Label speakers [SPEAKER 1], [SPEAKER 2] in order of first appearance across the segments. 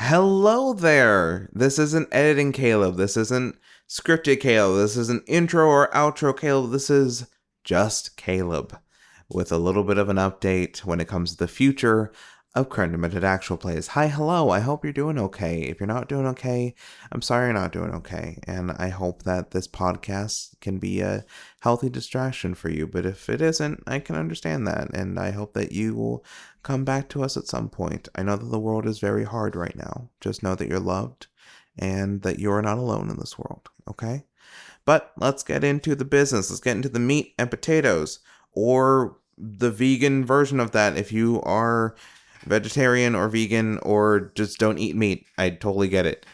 [SPEAKER 1] Hello there. This isn't editing Caleb. This isn't scripted Caleb. This isn't intro or outro Caleb. This is just Caleb with a little bit of an update when it comes to the future of CDAP actual plays. Hi, hello. I hope you're doing okay. If you're not doing okay, I'm sorry you're not doing okay. And I hope that this podcast can be a healthy distraction for you. But if it isn't, I can understand that. And I hope that you will come back to us at some point. I know that the world is very hard right now. Just know that you're loved and that you're not alone in this world, okay? But let's get into the business. Let's get into the meat and potatoes, or the vegan version of that if you are vegetarian or vegan or just don't eat meat. I totally get it.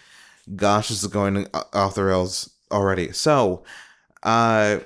[SPEAKER 1] Gosh, this is going off the rails already. So, hi.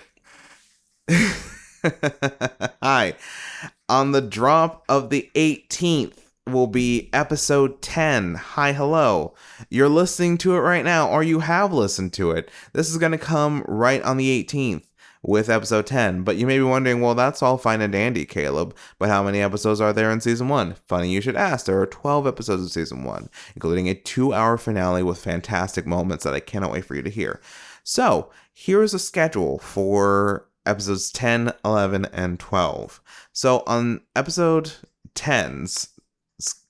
[SPEAKER 1] On the drop of the 18th will be episode 10. Hi, hello. You're listening to it right now, or you have listened to it. This is going to come right on the 18th with episode 10. But you may be wondering, well, that's all fine and dandy, Caleb. But how many episodes are there in season 1? Funny you should ask. There are 12 episodes of season 1, including a 2-hour finale with fantastic moments that I cannot wait for you to hear. So, here's a schedule for episodes 10, 11, and 12. So on episode 10's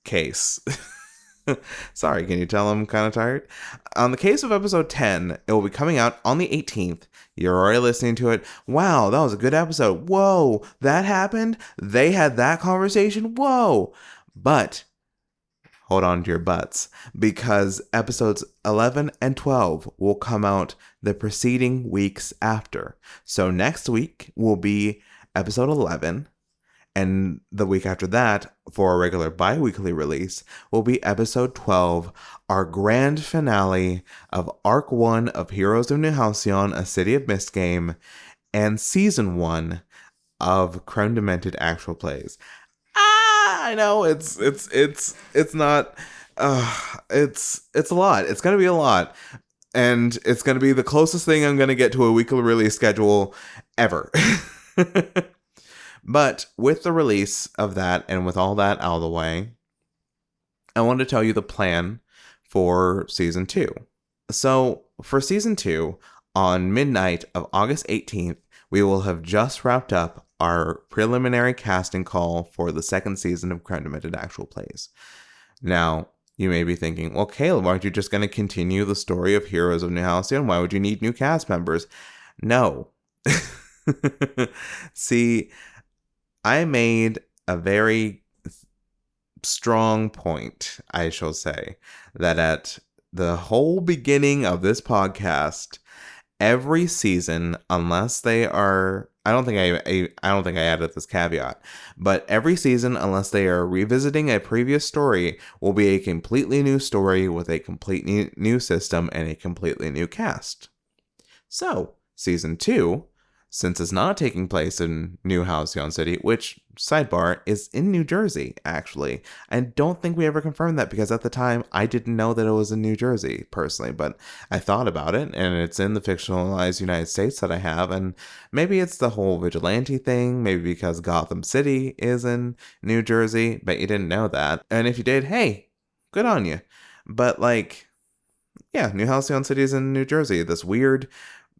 [SPEAKER 1] case, sorry, can you tell I'm kind of tired? On the case of episode 10, it will be coming out on the 18th. You're already listening to it. Wow, that was a good episode. Whoa, that happened? They had that conversation? Whoa. But hold on to your butts, because episodes 11 and 12 will come out the preceding weeks after. So next week will be episode 11, and the week after that, for a regular bi-weekly release, will be episode 12, our grand finale of Arc 1 of Heroes of New Halcyon, A City of Mist game, and Season 1 of CDAP actual plays. I know it's not it's a lot. It's gonna be a lot, and it's gonna be the closest thing I'm gonna get to a weekly release schedule ever. But with the release of that and with all that out of the way, I want to tell you the plan for season 2. So for season 2, on midnight of August 18th, we will have just wrapped up our preliminary casting call for the second season of CDAP actual plays. Now, you may be thinking, well, Caleb, aren't you just going to continue the story of Heroes of New Halcyon? Why would you need new cast members? No. See, I made a very strong point, I shall say, that at the whole beginning of this podcast, every season, unless they are, I don't think I added this caveat, but every season, unless they are revisiting a previous story, will be a completely new story with a completely new system and a completely new cast. So, season 2, since it's not taking place in New Halcyon City, which, sidebar, is in New Jersey, actually. I don't think we ever confirmed that, because at the time, I didn't know that it was in New Jersey, personally, but I thought about it, and it's in the fictionalized United States that I have, and maybe it's the whole vigilante thing, maybe because Gotham City is in New Jersey, but you didn't know that. And if you did, hey, good on you. But, yeah, New Halcyon City is in New Jersey, this weird,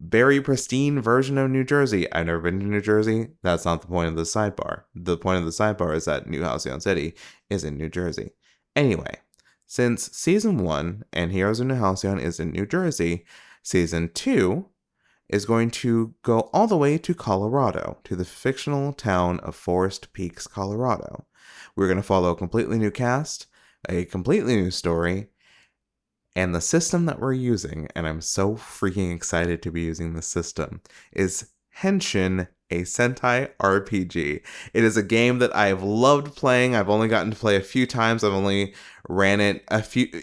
[SPEAKER 1] very pristine version of New Jersey. I've never been to New Jersey. That's not the point of the sidebar. The point of the sidebar is that New Halcyon City is in New Jersey. Anyway, since Season 1 and Heroes of New Halcyon is in New Jersey, Season 2 is going to go all the way to Colorado, to the fictional town of Forest Peaks, Colorado. We're going to follow a completely new cast, a completely new story, and the system that we're using, and I'm so freaking excited to be using this system, is Henshin, a Sentai RPG. It is a game that I've loved playing. I've only gotten to play a few times. I've only ran it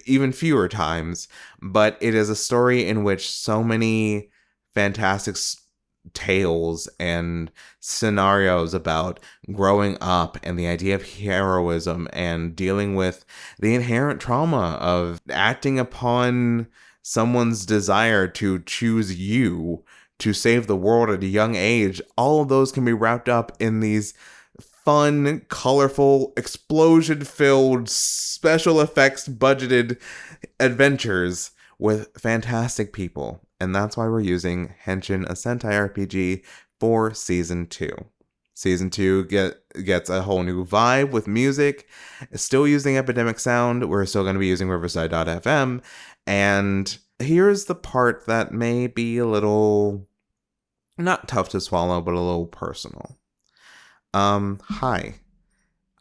[SPEAKER 1] even fewer times. But it is a story in which so many fantastic tales and scenarios about growing up and the idea of heroism and dealing with the inherent trauma of acting upon someone's desire to choose you to save the world at a young age. All of those can be wrapped up in these fun, colorful, explosion-filled, special effects budgeted adventures with fantastic people. And that's why we're using Henshin, a Sentai RPG, for Season 2. Season 2 gets a whole new vibe with music. Still using Epidemic Sound. We're still going to be using Riverside.fm. And here's the part that may be a little, not tough to swallow, but a little personal. Hi.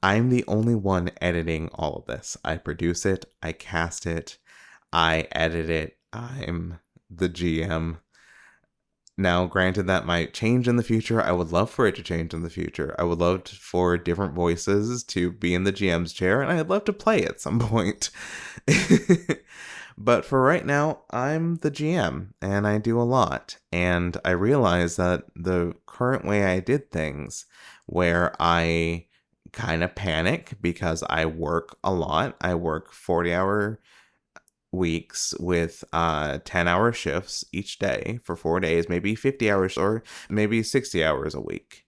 [SPEAKER 1] I'm the only one editing all of this. I produce it, I cast it, I edit it. I'm the GM. Now, granted, that might change in the future. I would love for it to change in the future. I would love for different voices to be in the GM's chair, and I'd love to play at some point. But for right now, I'm the GM, and I do a lot. And I realize that the current way I did things, where I kind of panic because I work a lot. I work 40-hour weeks with 10-hour shifts each day for 4 days, maybe 50 hours or maybe 60 hours a week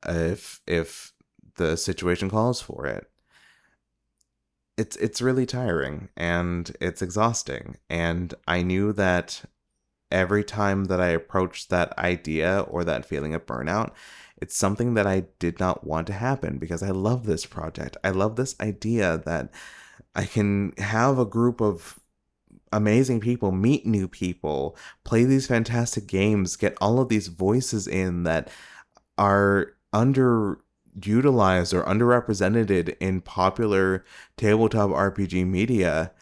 [SPEAKER 1] if the situation calls for it. It's really tiring and it's exhausting, and I knew that every time that I approached that idea or that feeling of burnout, it's something that I did not want to happen because I love this project. I love this idea that I can have a group of amazing people, meet new people, play these fantastic games, get all of these voices in that are underutilized or underrepresented in popular tabletop RPG media,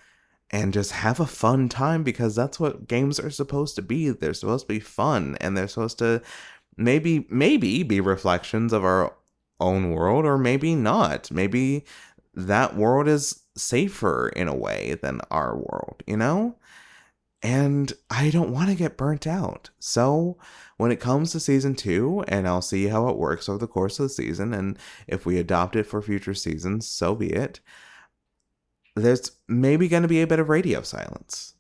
[SPEAKER 1] and just have a fun time, because that's what games are supposed to be. They're supposed to be fun, and they're supposed to maybe be reflections of our own world, or maybe not. Maybe that world is safer in a way than our world, you know? And I don't want to get burnt out. So when it comes to Season 2, and I'll see how it works over the course of the season, and if we adopt it for future seasons, so be it. There's maybe going to be a bit of radio silence.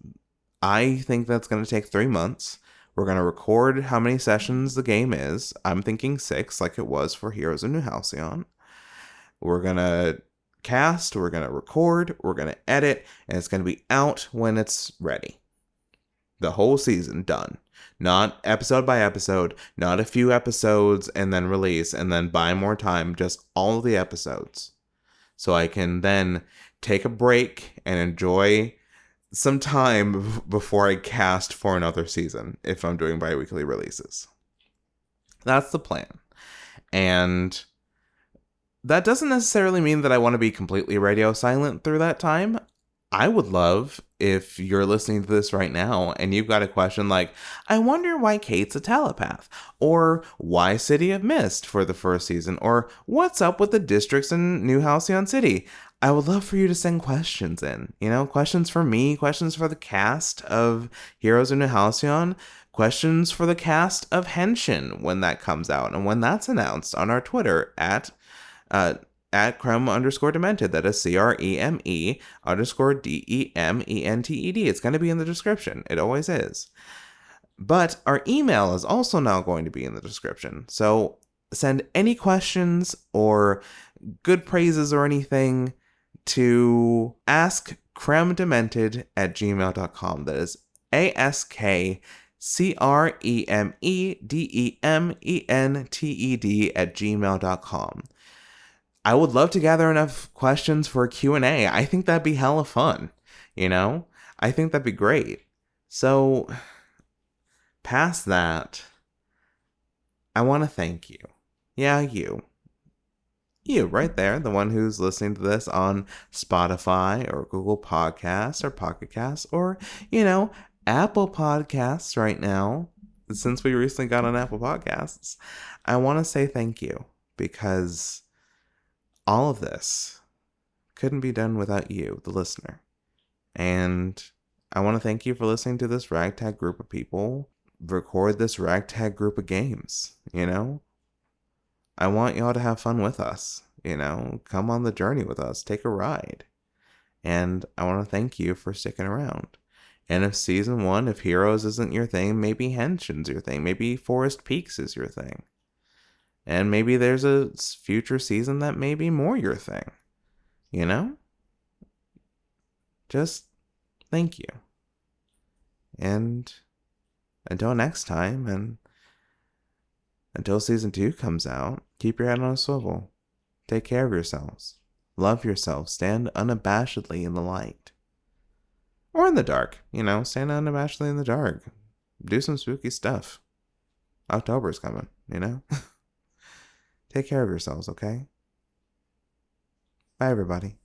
[SPEAKER 1] I think that's going to take 3 months. We're going to record how many sessions the game is. I'm thinking 6, like it was for Heroes of New Halcyon. We're going to cast, we're going to record, we're going to edit, and it's going to be out when it's ready. The whole season done. Not episode by episode, not a few episodes and then release and then buy more time, just all of the episodes. So I can then take a break and enjoy some time before I cast for another season if I'm doing bi-weekly releases. That's the plan. And that doesn't necessarily mean that I want to be completely radio silent through that time. I would love if you're listening to this right now and you've got a question like, I wonder why Kate's a telepath, or why City of Mist for the first season, or what's up with the districts in New Halcyon City. I would love for you to send questions in, questions for me, questions for the cast of Heroes of New Halcyon, questions for the cast of Henshin when that comes out and when that's announced on our Twitter at @creme_demented. That is CREME_DEMENTED. It's going to be in the description. It always is. But our email is also now going to be in the description. So send any questions or good praises or anything to askcremedemented@gmail.com. That is askcremedemented@gmail.com. I would love to gather enough questions for a Q&A. I think that'd be hella fun, I think that'd be great. So, past that, I want to thank you. Yeah, you. You, right there, the one who's listening to this on Spotify or Google Podcasts or Pocket Casts or, Apple Podcasts right now. Since we recently got on Apple Podcasts, I want to say thank you, because all of this couldn't be done without you, the listener. And I want to thank you for listening to this ragtag group of people record this ragtag group of games, I want y'all to have fun with us, come on the journey with us, take a ride. And I want to thank you for sticking around. And if Season 1, if Heroes isn't your thing, maybe Henshin's your thing, maybe Forest Peaks is your thing. And maybe there's a future season that may be more your thing. You know? Just thank you. And until next time, and until season 2 comes out, keep your head on a swivel. Take care of yourselves. Love yourself. Stand unabashedly in the light. Or in the dark. Stand unabashedly in the dark. Do some spooky stuff. October's coming, Take care of yourselves, okay? Bye, everybody.